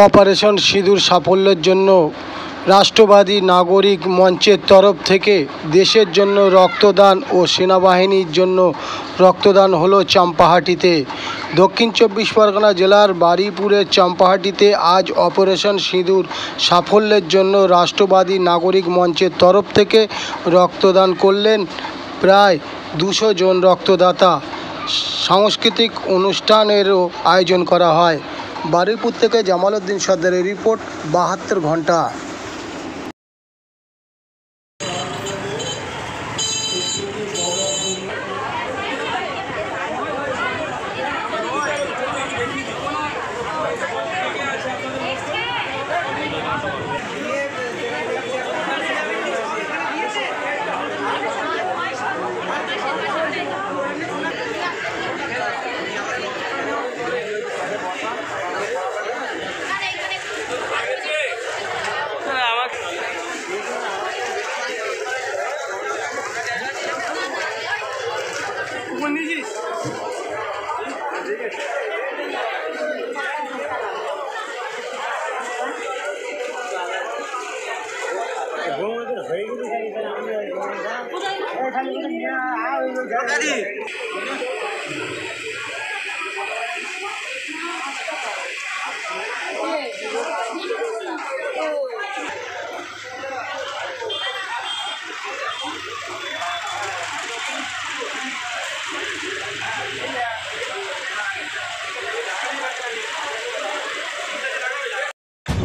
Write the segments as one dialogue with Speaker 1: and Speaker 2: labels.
Speaker 1: Operation সিঁদুর সাফল্যের জন্য রাষ্ট্রবাদী নাগরিক মঞ্চের তরফ থেকে দেশের জন্য রক্তদান ও সেনাবাহিনীর জন্য রক্তদান হলো চাম্পাহাটিতে। দক্ষিণ চব্বিশ পরগনা জেলার বারুইপুরের চাম্পাহাটিতে আজ অপারেশন সিঁদুর সাফল্যের জন্য রাষ্ট্রবাদী নাগরিক মঞ্চের তরফ থেকে রক্তদান করলেন প্রায় 200 জন রক্তদাতা। সাংস্কৃতিক অনুষ্ঠানেরও আয়োজন করা হয়। বারুইপুর থেকে জামাল উদ্দিন সর্দারের রিপোর্ট, 72 ঘন্টা।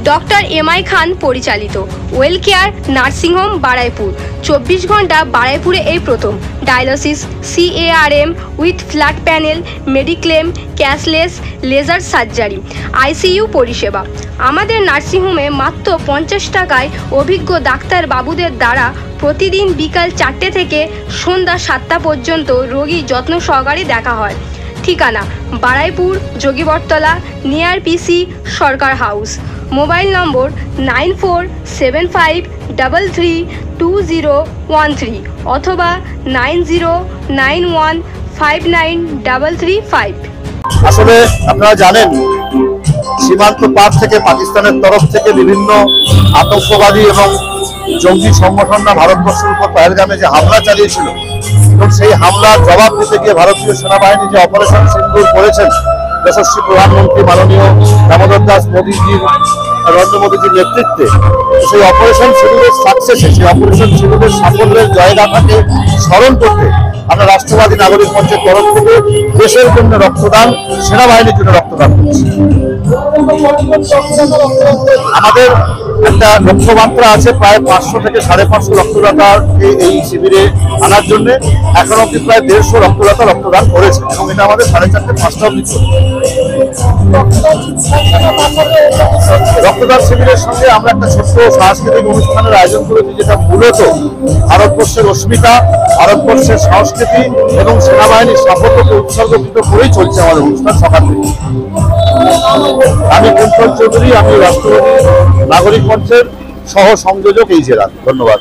Speaker 2: ডক্টর এমআই খান পরিচালিত ওয়েল কেয়ার নার্সিংহোম বারুইপুর। 24 ঘন্টা বারুইপুরে এই প্রথম dialysis, CARM with flat panel, mediclaim, cashless, laser surgery, ICU পরিষেবা। আমাদের নার্সিংহোমে মাত্র 50 টাকায় অভিজ্ঞ ডাক্তার বাবুদের দ্বারা প্রতিদিন বিকাল 4টে থেকে সন্ধ্যা 7টা পর্যন্ত রোগী যত্ন সহকারে দেখা হয়। ঠিকানা বারুইপুর যোগীবরতলা, নিয়ার PC সরকার হাউস। মোবাইল নম্বর 9475332013 অথবা 9091593335।
Speaker 3: আসলে আপনারা জানেন, সীমান্ত পার থেকে পাকিস্তানের তরফ থেকে বিভিন্ন আতঙ্কবাদী এবং জঙ্গি সংগঠনরা ভারতবর্ষের উপর পহেলগামে যে হামলা চালিয়েছিল এবং সেই হামলার জবাব দিতে গিয়ে ভারতীয় সেনাবাহিনী যে অপারেশন সিন্দুর করেছেন, যশস্বী প্রধানমন্ত্রী মাননীয় দামোদর দাস মোদীজির, নরেন্দ্র মোদীজির নেতৃত্বে, সেই অপারেশন সিঁদুরের সাকসেসে, সেই অপারেশন সিঁদুরের সাফল্যের জয়গাথাকে স্মরণ করতে আমরা রাষ্ট্রবাদী নাগরিক মঞ্চের তরফ থেকে দেশের জন্য রক্তদান, সেনাবাহিনীর জন্য রক্তদান করছি। আমাদের একটা লক্ষ্যমাত্রা আছে প্রায় 500 থেকে 550 রক্তদাতাকে এই শিবিরে আনার জন্য। এখন অব্দি প্রায় 150 রক্তদাতা রক্তদান করেছে এবং এটা আমাদের 4:30 5টা অব্দি চলছে। রক্তদান শিবিরের সঙ্গে আমরা একটা ছোট্ট সাংস্কৃতিক অনুষ্ঠানের আয়োজন করেছি, যেটা মূলত ভারতবর্ষের অস্মিতা, ভারতবর্ষের সংস্কৃতি এবং সেনাবাহিনীর সাফল্যকে উৎসর্গকৃত করেই চলছে আমাদের অনুষ্ঠান সকাল থেকে। আমি কুন্তল চৌধুরী, আমি রাষ্ট্রবাদী নাগরিক মঞ্চের সহ সংযোজক এই জেলা। ধন্যবাদ।